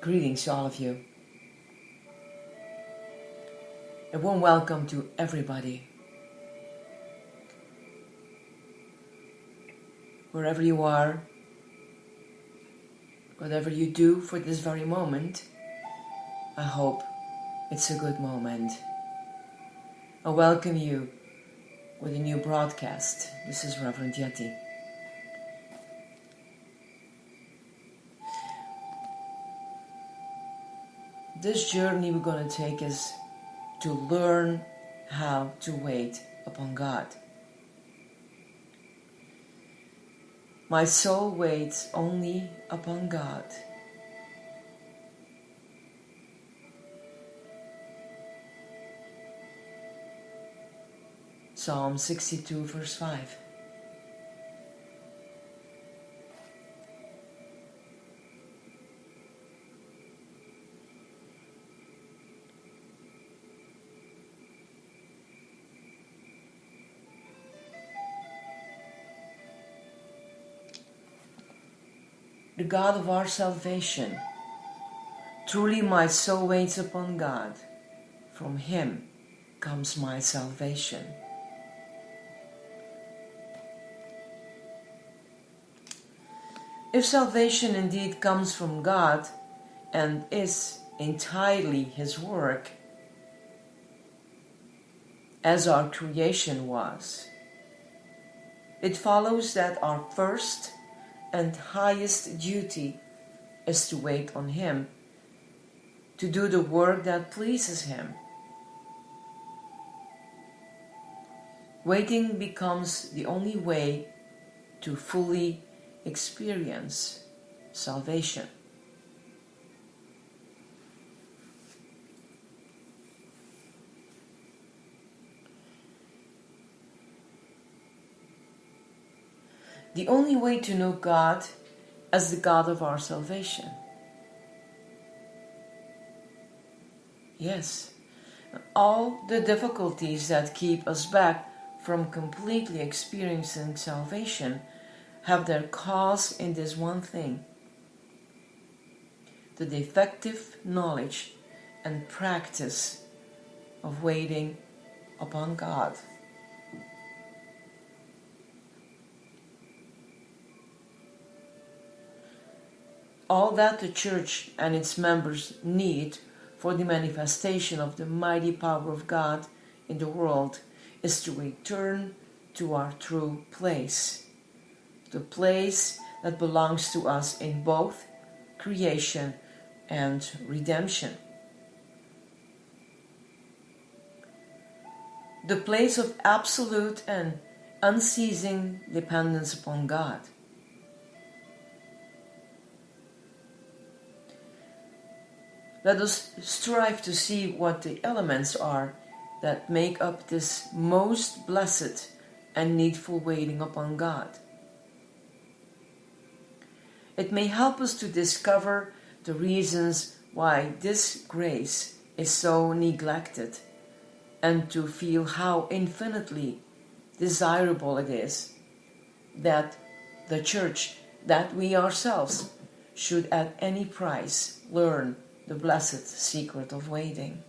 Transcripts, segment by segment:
Greetings to all of you. A warm welcome to everybody. Wherever you are, whatever you do for this very moment, I hope it's a good moment. I welcome you with a new broadcast. This is Reverend Yeti. This journey we're going to take is to learn how to wait upon God. My soul waits only upon God. Psalm 62 verse 5. The God of our salvation. Truly my soul waits upon God. From Him comes my salvation. If salvation indeed comes from God and is entirely His work, as our creation was, it follows that our first and highest duty is to wait on Him, to do the work that pleases Him. Waiting becomes the only way to fully experience salvation. The only way to know God as the God of our salvation. Yes, all the difficulties that keep us back from completely experiencing salvation have their cause in this one thing: the defective knowledge and practice of waiting upon God. All that the Church and its members need for the manifestation of the mighty power of God in the world is to return to our true place, the place that belongs to us in both creation and redemption. The place of absolute and unceasing dependence upon God. Let us strive to see what the elements are that make up this most blessed and needful waiting upon God. It may help us to discover the reasons why this grace is so neglected, and to feel how infinitely desirable it is that the Church, that we ourselves, should at any price learn the blessed secret of waiting.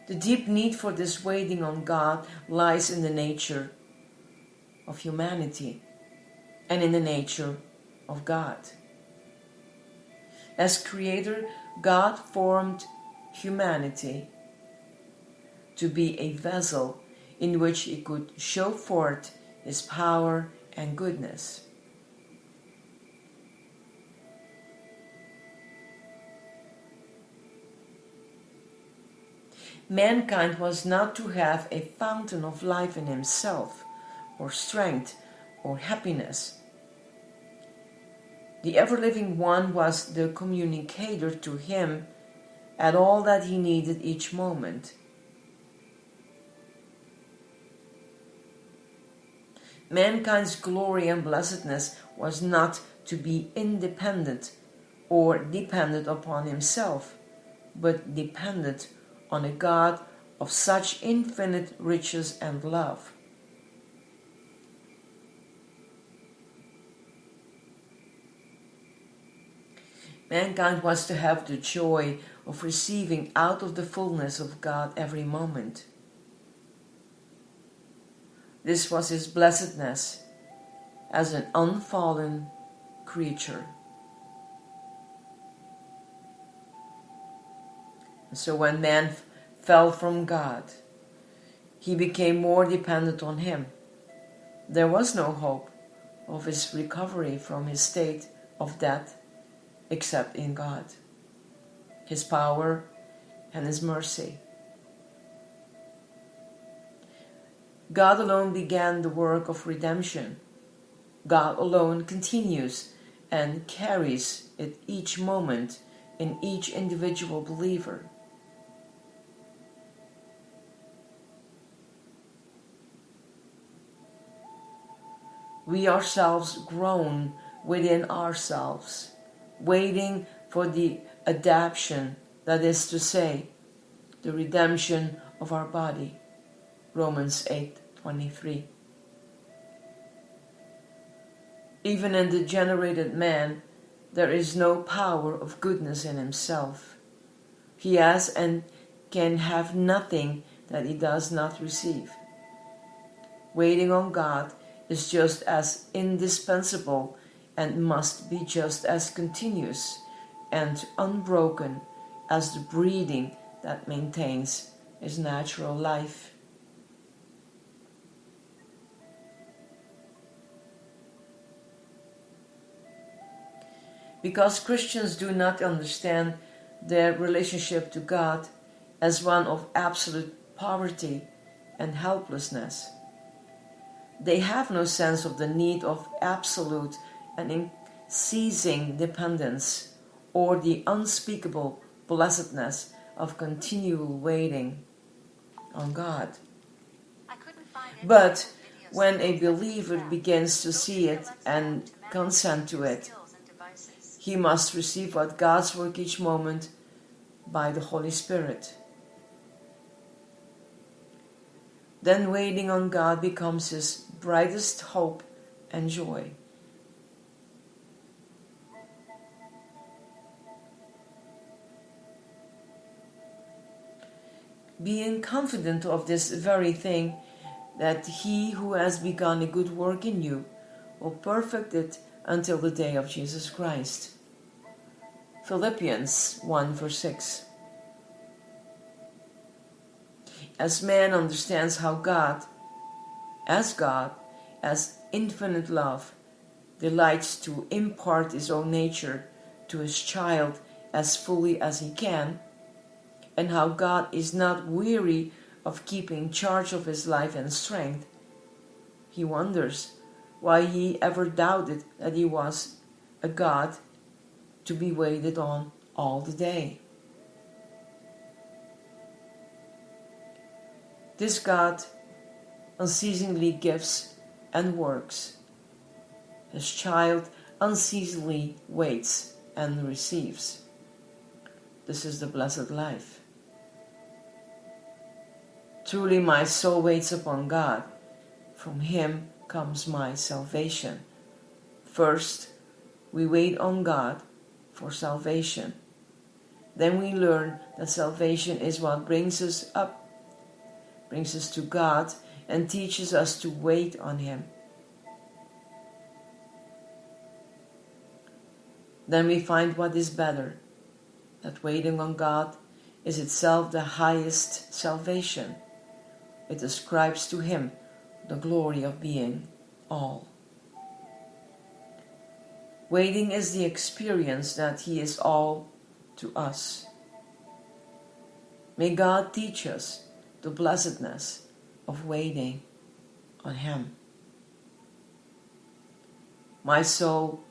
The deep need for this waiting on God lies in the nature of humanity and in the nature of God. As Creator, God formed humanity to be a vessel in which He could show forth His power and goodness. Mankind was not to have a fountain of life in himself, or strength, or happiness. The ever-living One was the communicator to him at all that he needed each moment. Mankind's glory and blessedness was not to be independent or dependent upon himself, but dependent on a God of such infinite riches and love. Mankind wants to have the joy of receiving out of the fullness of God every moment. This was his blessedness as an unfallen creature. And so when man fell from God, he became more dependent on him. There was no hope of his recovery from his state of death except in God, his power and his mercy. God alone began the work of redemption. God alone continues and carries it each moment in each individual believer. We ourselves groan within ourselves, waiting for the adoption, that is to say, the redemption of our body. Romans 8:23. Even in the generated man, there is no power of goodness in himself. He has and can have nothing that he does not receive. Waiting on God is just as indispensable and must be just as continuous and unbroken as the breathing that maintains his natural life. Because Christians do not understand their relationship to God as one of absolute poverty and helplessness, they have no sense of the need of absolute and unceasing dependence or the unspeakable blessedness of continual waiting on God. But when a believer begins to see it and consent to it, he must receive what God's work each moment by the Holy Spirit. Then waiting on God becomes his brightest hope and joy. Being confident of this very thing, that he who has begun a good work in you will perfect it until the day of Jesus Christ. Philippians 1 verse 6. As man understands how God, as infinite love, delights to impart his own nature to his child as fully as he can, and how God is not weary of keeping charge of his life and strength, he wonders why he ever doubted that he was a God to be waited on all the day. This God unceasingly gives and works. His child unceasingly waits and receives. This is the blessed life. Truly my soul waits upon God. From him comes my salvation. First, we wait on God for salvation. Then we learn that salvation is what brings us up, brings us to God, and teaches us to wait on him. Then we find what is better, that waiting on God is itself the highest salvation. It ascribes to him the glory of being all. Waiting is the experience that he is all to us. May God teach us the blessedness of waiting on him. My soul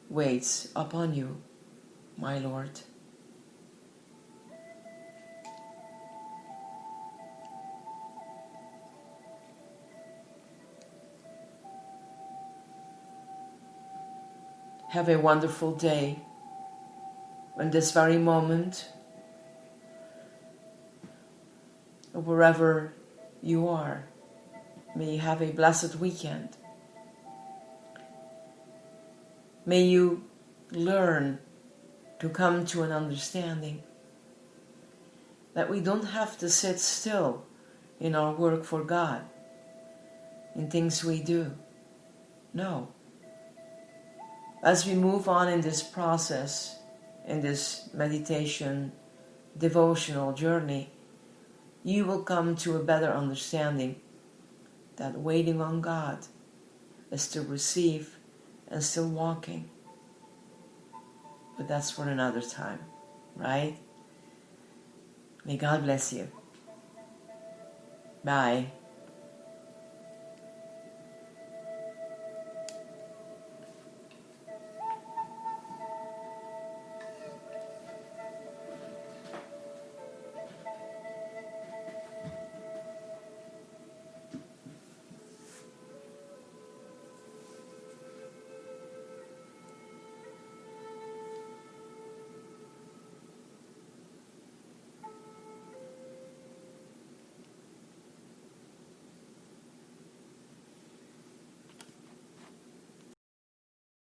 waits upon you, my Lord. Have a wonderful day. In this very moment, or wherever you are, may you have a blessed weekend. May you learn to come to an understanding that we don't have to sit still in our work for God, in things we do. No. As we move on in this process, in this meditation, devotional journey, you will come to a better understanding that waiting on God is to receive and still walking. But that's for another time, right? May God bless you. Bye.